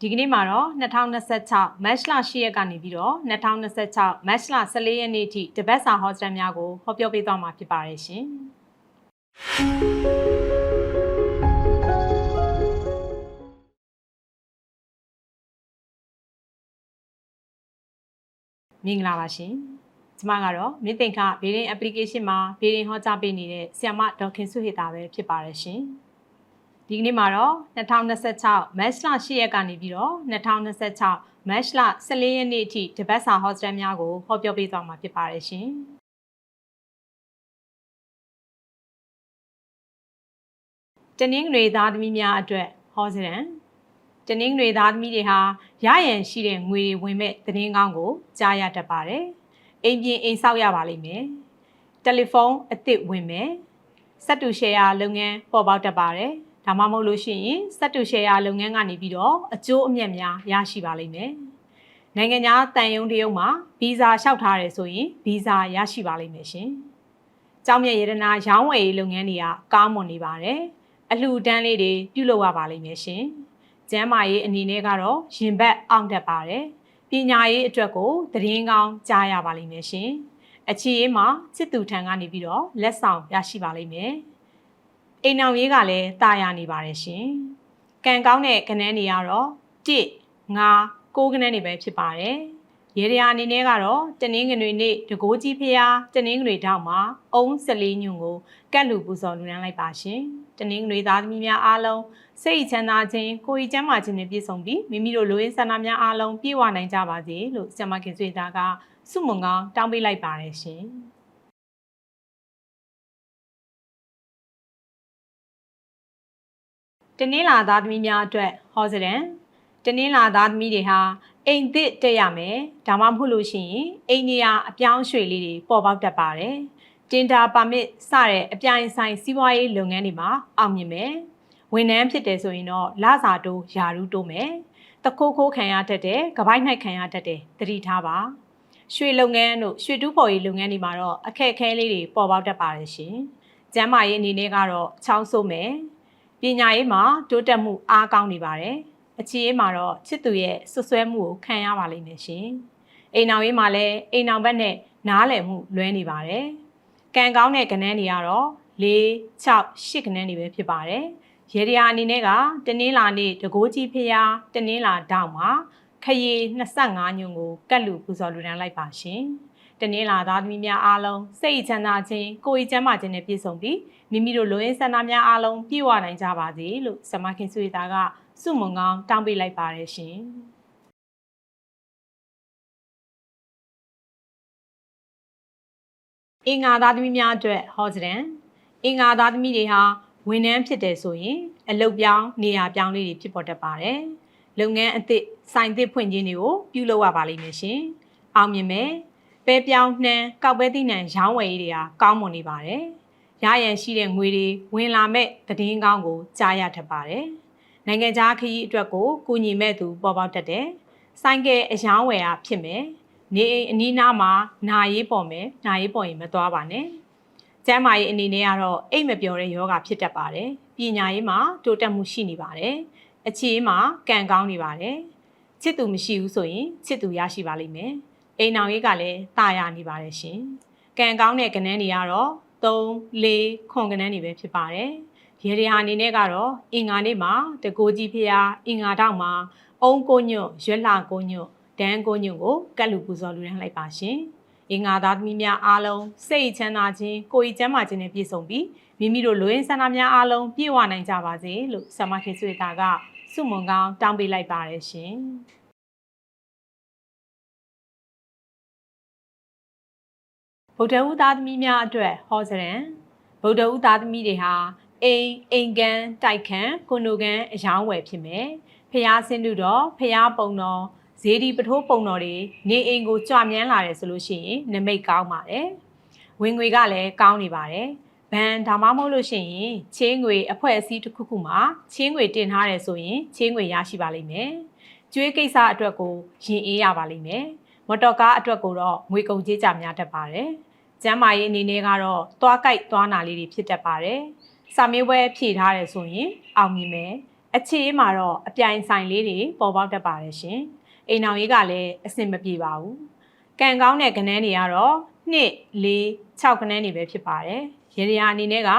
ဒီကနေ့မှာတော့2026 မတ်လ10ရက်ကနေပြီးတော့2026မတ်လ14ရက်နေ့အထိတပတ်စာဟောစတန်များကိုဟောပြောပေးသွားမှာဖြစ်ပါတယ်ရှင်။မင်္ဂလာပါရှင်။ကျွန်မကတော့မြင့်သင်္ခဗေဒင် application မှာဗေဒင်ဟောကြားပေးနေတဲ့ဆရာမဒေါက်ခင်စုဟေတာပဲဖြစ်ပါတယ်ရှင်။ဒီကနေ့မှာတော့2026မတ်လ10ရက်ကနေပြီးတော့2026မတ်လ14ရက်နေ့အထိတပတ်စာဟောစတန်များကိုဟောပြောပေးသွားမှာဖြစ်ပါတယ်ရှင်။တနင်္ဂနွေသားသမီးများအတွက်ဟောစတန်တနင်္ဂနွေသားသမီးတွေဟာရရန်ရှိတဲ့ငွေတွေဝင်မဲ့သတင်းကောင်းကိုကြားရတတ်ပါတယ်။အိမ်ပြင်အိမ်ဆောက်ရပါလိမ့်မယ်။တယ်လီဖုန်းအသစ်ဝင်မယ်။စက်တူရှယ်ယာလုပ်ငန်းပေါ်ပေါက်တတ်ပါတယ်။ဒါမှမဟုတ်လို့ရှိရင်စက်တူရှယ်ယာလုပ်ငန်းကနေပြီးတော့အကျိုးအမြတ်များရရှိပါလိမ့်မယ်။နိုင်ငံခြားတန်ယုံတရုံမှာဗီဇာလျှောက်ထားရဲဆိုရင်ဗီဇာရရှိပါလိမ့်မယ်ရှင်။ကျောင်းမြတ်ရတနာရောင်းဝယ်ရေးလုပ်ငန်းတွေကကောင်းမွန်နေပါတယ်။အလှူဒန်းလေးတွေပြုလုပ်ရပါလိမ့်မယ်ရှင်။ကျန်းမာရေးအနေနဲ့ကတော့ရင်ဘတ်အောင်တတ်ပါတယ်။ပညာရေးအတွက်ကိုသတင်းကောင်းကြားရပါလိမ့်မယ်ရှင်။အခြေရေးမှာစစ်သူထံကနေပြီးတော့လက်ဆောင်ရရှိပါလိမ့်မယ်။အိမ်အောင်ရေးကလည်းတာယာနေပါတယ်ရှင်။ကံကောင်းတဲ့ကဏ္ဍတွေကတော့1 5 9ကဏ္ဍတွေပဲဖြစ်ပါတယ်။ရေရာအနေနဲ့ကတော့တနင်္ဂနွေနေ့တကိုးကြီးဖျားတနင်္ဂနွေတောက်မှာအုံး14ညွန့်ကိုကတ်လူပူဇော်လူနန်းလိုက်ပါရှင်။တနင်္ဂနွေသားသမီးများအားလုံးစိတ်ချမ်းသာခြင်းကိုယ်ရည်ကျန်းမာခြင်းနဲ့ပြည့်စုံပြီးမိမိတို့လူရင်းဆန္ဒများအားလုံးပြည့်ဝနိုင်ကြပါစေလို့ဆရာမခင်ဆွေသားကဆုမွန်ကောင်းတောင်းပေးလိုက်ပါတယ်ရှင်။တနင်္လာသားသမီးများအတွက်ဟောစတန်တနင်္လာသားသမီးတွေဟာအိမ်သစ်တက်ရမယ်ဒါမှမဟုတ်လို့ရှိရင်အိမ်နေရာအပြောင်းရွှေ့လေးတွေပေါ်ပေါက်တတ်ပါတယ်တင်ဒါပါမစ်စတဲ့အပြိုင်ဆိုင်စီးပွားရေးလုပ်ငန်းတွေမှာအောင်မြင်မယ်ဝန်ထမ်းဖြစ်တယ်ဆိုရင်တော့လစာတိုးယာရူးတိုးမယ်တခိုးခိုးခံရတတ်တယ်ကပိုင်းနိုင်ခံရတတ်တယ်သတိထားပါရွှေလုပ်ငန်းတို့ရွှေတူးဖော်ရေးလုပ်ငန်းတွေမှာတော့အခက်အခဲလေးတွေပေါ်ပေါက်တတ်ပါတယ်ရှင်ကျန်းမာရေးအနေနဲ့ကတော့ချောင်းဆိုးမယ်ပညာရေးမှာတိုးတက်မှုအားကောင်းနေပါတယ်။အခြေရေးမှာတော့ချစ်သူရဲ့ဆွဆွဲမှုကိုခံရပါလိမ့်မယ်ရှင်။အိမ်အောင်ရေးမှာလည်းအိမ်အောင်ဘက်နဲ့နားလည်မှုလွဲနေပါတယ်။ကံကောင်းတဲ့ကဏ္ဍတွေကတော့4 6 8ကဏ္ဍတွေပဲဖြစ်ပါတယ်။ရေရာအနေနဲ့ကတနင်္လာနေ့တကိုးကြီးဖျားတနင်္လာတောက်မှာခရီ25ညွန့်ကိုကတ်လူပူဇော်လူဒန်းလိုက်ပါရှင်။တနင်္လာသားသမီးများအားလုံးစိတ်ချမ်းသာခြင်းကိုယ်ရည်ကျန်းမာခြင်းနဲ့ပြည့်စုံပြီးမိမိတို့လူရင်းဆန္ဒများအားလုံးပြည့်ဝနိုင်ကြပါစေလို့ဆမခင်ဆွေသားကဆုမွန်ကောင်းတောင်းပေးလိုက်ပါတယ်ရှင်အင်္ဂါသားသမီးများအတွက်ဟောစတန်အင်္ဂါသားသမီးတွေဟာဝန်ထမ်းဖြစ်တယ်ဆိုရင်အလုပ်ပြောင်းနေရာပြောင်းလေးတွေဖြစ်ပေါ်တတ်ပါတယ်လုပ်ငန်းအသစ်ဆိုင်သစ်ဖွင့်ခြင်းတွေကိုပြုလုပ်ရပါလိမ့်မယ်ရှင်အောင်မြင်မယ်ပဲပြောင်းနှမ်းကောက်ပဲသီးနှံရောင်းဝယ်ရေးတွေကကောင်းမွန်နေပါတယ်ရရန်ရှိတဲ့ငွေတွေဝင်လာမဲ့သတင်းကောင်းကိုကြားရတတ်ပါတယ်နိုင်ငံခြားခရီးအတွက်ကိုကူညီမဲ့သူပေါ်ပေါက်တတ်တယ်ဆိုင်ကယ်အယောင်းဝယ်အားဖြစ်မယ်နေအိမ်အနီးနားမှာနာရေးပေါ်မယ်နာရေးပေါ်ရင်မသွားပါနဲ့ကျန်းမာရေးအနေနဲ့ကတော့အိတ်မပျော်တဲ့ယောဂဖြစ်တတ်ပါတယ်ပညာရေးမှာတိုးတက်မှုရှိနေပါတယ်အခြေရေးမှာကံကောင်းနေပါတယ်ချစ်သူမရှိဘူးဆိုရင်ချစ်သူရရှိပါလိမ့်မယ်အိမ်အောင်ရေးကလည်းတာယာနေပါတယ်ရှင်ကံကောင်းတဲ့ကဏ္ဍတွေကတော့3 4 9ကဏ္ဍတွေပဲဖြစ်ပါတယ်ရေရာအနေနဲ့ကတော့အင်္ဂါနေ့မှာတကိုးကြီးဖျားအင်္ဂါတောက်မှာအုံးကိုညွတ်ရွက်လှကိုညွတ်ဒန်းကိုညွတ်ကိုကတ်လူပူဇော်လူဒန်းလိုက်ပါရှင်အင်္ဂါသားသမီးများအားလုံးစိတ်ချမ်းသာခြင်းကိုယ်ရည်ကျန်းမာခြင်းနဲ့ပြည့်စုံပြီးမိမိတို့လူရင်းဆန္ဒများအားလုံးပြည့်ဝနိုင်ကြပါစေလို့ဆမခင်ဆွေသားကဆုမွန်ကောင်းတောင်းပေးလိုက်ပါတယ်ရှင်ဗုဒ္ဓဦးသားသမီးများအတွက်ဟောစတန်ဗုဒ္ဓဦးသားသမီးတွေဟာအိမ်ကန်တိုက်ခန်းကွန်ဒိုကန်အယောင်းဝယ်ဖြစ်မယ်ဖျားဆင်းတုတော်ဖျားပုံတော်ဇေဒီပထိုးပုံတော်တွေနေအိမ်ကိုကြွမြန်းလာတယ်ဆိုလို့ရှိရင်နမိတ်ကောင်းပါတယ်ဝင်ငွေကလည်းကောင်းနေပါတယ်ဘန်ဒါမှမဟုတ်လို့ရှိရင်ချင်းငွေအဖွဲ့အစည်းတစ်ခုခုမှာချင်းငွေတင်ထားတယ်ဆိုရင်ချင်းငွေရရှိပါလိမ့်မယ်ကျွေးကိစ္စအတွက်ကိုရင်အေးရပါလိမ့်မယ်မော်တော်ကားအတွက်ကိုတော့ငွေကုန်ကြေးကြများတတ်ပါတယ်ကျန်းမာရေးအနေနဲ့ကတော့သွားကြိုက်သွားနာလေးတွေဖြစ်တတ်ပါတယ်စာမေးပွဲဖြေထားတယ်ဆိုရင်အောင်မြင်မယ် အခြေအေးမှာတော့အပြိုင်ဆိုင်လေးတွေပေါ်ပေါက်တတ်ပါတယ်ရှင်အိမ်အောင်ရေးကလည်းအဆင်မပြေပါဘူးကံကောင်းတဲ့ကဏ္ဍတွေကတော့2 4 6ကဏ္ဍတွေပဲဖြစ်ပါတယ်ရေရာအနေနဲ့က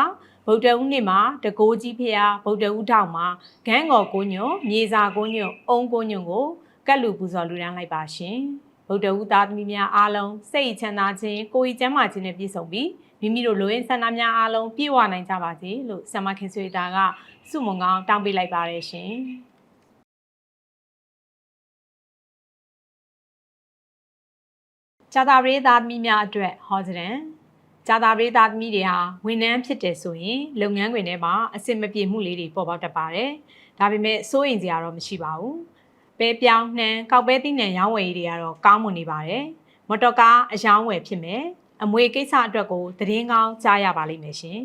ဗုဒ္ဓဦးနေ့မှာတကိုးကြီးဖျားဗုဒ္ဓဦးထောင်မှာဂန်းကော်ကိုညွန့်မြေစာကိုညွန့်အုံကိုညွန့်ကိုကတ်လူပူဇော်လူဒန်းလိုက်ပါရှင်ဗုဒ္ဓဦးသားသမီးများအားလုံးစိတ်ချမ်းသာခြင်းကိုယ်ကျန်းမာခြင်းနဲ့ပြည့်စုံပြီးမိမိတို့လိုရင်းဆန္ဒများအားလုံးပြည့်ဝနိုင်ကြပါစေလို့ဆ mma ခင်ဆွေတာကဆုမွန်ကောင်းတောင်းပေးလိုက်ပါတယ်ရှင်ဂျာတာပရိသားသမီးများအတွက်ဟောစရန်ဂျာတာပရိသားသမီးတွေဟာဝန်ထမ်းဖြစ်တယ်ဆိုရင်လုပ်ငန်းခွင်ထဲမှာအဆင်မပြေမှုလေးတွေပေါ်ပေါက်တတ်ပါတယ်ဒါပေမဲ့စိုးရိမ်စရာတော့မရှိပါဘူးပဲပြောင်းနှံကောက်ပဲသိနှံရောင်းဝယ်ရေးတွေကတော့ကောင်းမွန်နေပါတယ်မော်တော်ကားအယောင်းဝယ်ဖြစ်မယ်အမွေကိစ္စအတွက်ကိုသတင်းကောင်းကြားရပါလိမ့်မယ်ရှင်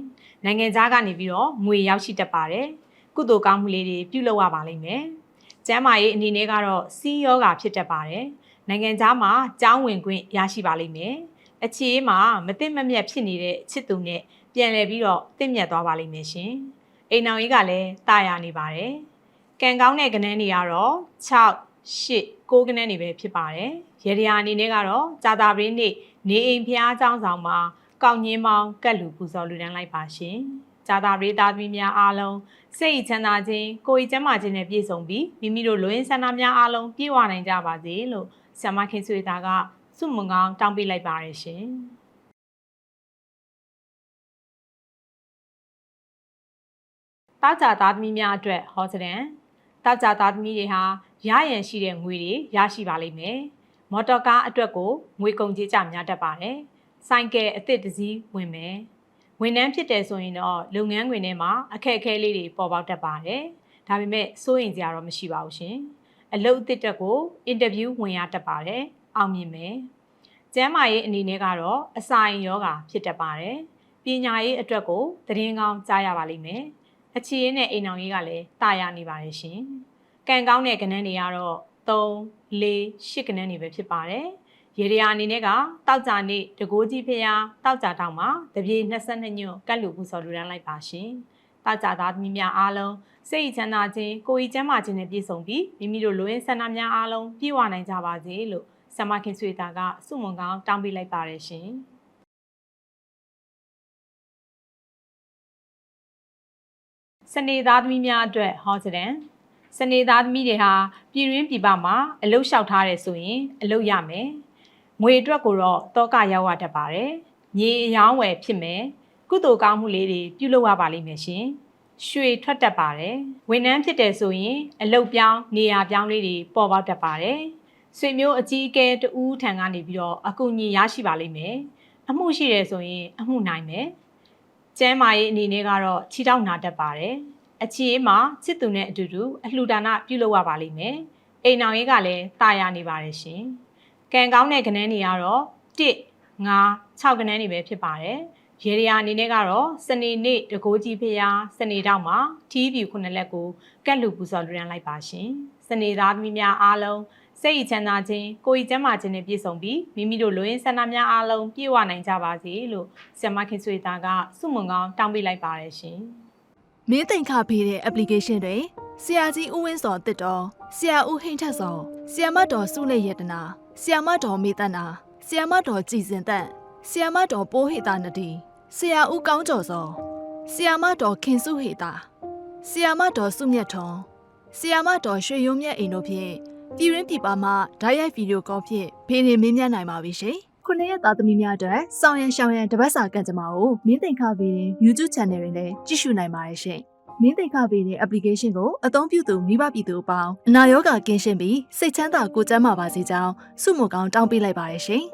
နိုင်ငံခြားကနေပြီးတော့ငွေရောက်ရှိတတ်ပါတယ်ကုသိုလ်ကောင်းမှုလေးတွေပြုလုပ်ရပါလိမ့်မယ်ကျမ်းမာရေးအနေနဲ့ကတော့စီးယောဂါဖြစ်တတ်ပါတယ်နိုင်ငံခြားမှာကျောင်းဝင်ခွင့်ရရှိပါလိမ့်မယ်အခြေအေးမှာမသိမမြတ်ဖြစ်နေတဲ့ချစ်သူနဲ့ပြန်လည်ပြီးတော့တင့်မြတ်သွားပါလိမ့်မယ်ရှင်အိမ်အောင်ရေးကလည်းတာယာနေပါတယ်ကံကောင်းတဲ့ကဏ္ဍတွေကတော့6 8 9ကဏ္ဍတွေပဲဖြစ်ပါတယ်ရေရာအနေနဲ့ကတော့ဂျာတာပရိနေ့နေအိမ်ဖျားเจ้าဆောင်မှာကောက်ညင်းမောင်းကတ်လူပူဇော်လူဒန်းလိုက်ပါရှင်ဂျာတာပရိသားသမီးများအားလုံးစိတ်ချမ်းသာခြင်းကိုယ်ကျန်းမာခြင်းနဲ့ပြည့်စုံပြီးမိမိတို့လိုရင်းဆန္ဒများအားလုံးပြည့်ဝနိုင်ကြပါစေလို့ဆ mma ခင်ဆွေတာကဆုမွန်ကောင်းတောင်းပေးလိုက်ပါတယ်ရှင်တောက်ကြသားသမီးများအတွက်ဟောစရန်တောက်ကြသားသမီးတွေဟာရရန်ရှိတဲ့ငွေတွေရရှိပါလိမ့်မယ်မော်တော်ကားအတွက်ကိုငွေကုန်ကြေးကြများတတ်ပါတယ်ဆိုင်ကယ်အသစ်တစ်စီးဝင်မယ်ဝန်ထမ်းဖြစ်တယ်ဆိုရင်တော့လုပ်ငန်းခွင်ထဲမှာအခက်အခဲလေးတွေပေါ်ပေါက်တတ်ပါတယ်ဒါပေမဲ့စိုးရိမ်စရာတော့မရှိပါဘူးရှင်အလုပ်အသစ်တက်ကိုအင်တာဗျူးဝင်ရတတ်ပါတယ်အောင်မြင်မယ်ကျန်းမာရေးအနေနဲ့ကတော့အစာရင်ယောဂါဖြစ်တတ်ပါတယ်ပညာရေးအတွက်ကိုသတင်းကောင်းကြားရပါလိမ့်မယ်အခြေရင်းနဲ့အိမ်အောင်ရေးကလည်းတာယာနေပါတယ်ရှင်ကံကောင်းတဲ့ကဏ္ဍတွေကတော့3 4 8ကဏ္ဍတွေပဲဖြစ်ပါတယ်ရေရာအနေနဲ့ကတောက်ကြနေ့တကိုးကြီးဖျားတောက်ကြတောင်မှာတပြေ22ညွန့်ကတ်လူပူဇော်လူဒန်းလိုက်ပါရှင်တောက်ကြသားသမီးများအားလုံးစိတ်ချမ်းသာခြင်းကိုယ်ကျန်းမာခြင်းနဲ့ပြည့်စုံပြီးမိမိတို့လိုရင်းဆန္ဒများအားလုံးပြည့်ဝနိုင်ကြပါစေလို့ဆ mma ခင်ဆွေတာကဆုမွန်ကောင်းတောင်းပေးလိုက်ပါတယ်ရှင်စနေသားသမီးများအတွက်ဟောစရန်စနေသားသမီးတွေဟာပြည်တွင်းပြည်ပမှာအလုပ်လျှောက်ထားတယ်ဆိုရင်အလုပ်ရမယ်ငွေအတွက်ကိုတော့တောကရောက်ရတတ်ပါတယ်မြေအယောင်းဝယ်ဖြစ်မယ်ကုသိုလ်ကောင်းမှုလေးတွေပြုလုပ်ရပါလိမ့်မယ်ရှင်ရွှေထွက်တတ်ပါတယ်ဝန်ထမ်းဖြစ်တယ်ဆိုရင်အလုပ်ပြောင်းနေရာပြောင်းလေးတွေပေါ်ပေါက်တတ်ပါတယ်ဆွေမျိုးအကြီးအကဲတဦးထံကနေပြီးတော့အကူအညီရရှိပါလိမ့်မယ်အမှုရှိတယ်ဆိုရင်အမှုနိုင်မယ်ကျမ်းမာရေးအနေနဲ့ကတော့ခြေထောက်နာတတ်ပါတယ်အခြေအေးမှာချစ်သူနဲ့အတူတူအလှူဒါနပြုလုပ်ရပါလိမ့်မယ်အိမ်အောင်ရေးကလည်းတာယာနေပါတယ်ရှင်ကံကောင်းတဲ့ကဏ္ဍတွေကတော့1 5 6ကဏ္ဍတွေပဲဖြစ်ပါတယ်ရေရာအနေနဲ့ကတော့စနေနေ့တကိုးကြီးဖျားစနေတောက်မှာထီးပြူ9လက်ကိုကတ်လူပူဇော်လူဒန်းလိုက်ပါရှင်စနေသားသမီးများအားလုံးစိတ်ချမ်းသာခြင်းကိုယ်ကျန်းမာခြင်းနဲ့ပြည့်စုံပြီးမိမိတို့လိုရင်းဆန္ဒများအားလုံးပြည့်ဝနိုင်ကြပါစေလို့ဆ mma ခင်ဆွေတာကဆုမွန်ကောင်းတောင်းပေးလိုက်ပါတယ်ရှင်မင်းသိင်္ခဖေးတဲ့ application တွေဆရာကြီးဦးဝင်းစောတစ်တော်ဆရာဦးဟိန်းထက်စောဆရာမတော်စုလက်ရတနာဆရာမတော်မေတ္တနာဆရာမတော်ကြည်စင်တန့်ဆရာမတော်ပိုးဟေတာနတီဆရာဦးကောင်းကျော်စောဆရာမတော်ခင်စုဟေတာဆရာမတော်စုမြတ်ထွန်းဆရာမတော်ရွှေရုံးမြတ်အိမ်တို့ဖြင့်ပြည်ရင်းပြည်ပမှဓာတ်ရိုက်ဗီဒီယိုကောဖြင့်ဖေးနေမင်းမြတ်နိုင်ပါပြီရှင်ခုနှစ်ရက်သားသမီးများအတွက်စောင်းရန်ရှောင်းရန်တပတ်စာကံကြမ္မာကိုမင်းသိင်္ခဖေးတဲ့ YouTube Channel တွင်လည်းကြည့်ရှုနိုင်ပါတယ်ရှင်မင်းသိင်္ခဖေးတဲ့ application ကိုအသုံးပြုသူမိဘပြည်သူအပေါင်းအနာရောဂါကင်းရှင်းပြီးစိတ်ချမ်းသာကိုယ်ကျန်းမာပါစေကြောင်းဆုမွန်ကောင်းတောင်းပေးလိုက်ပါတယ်ရှင်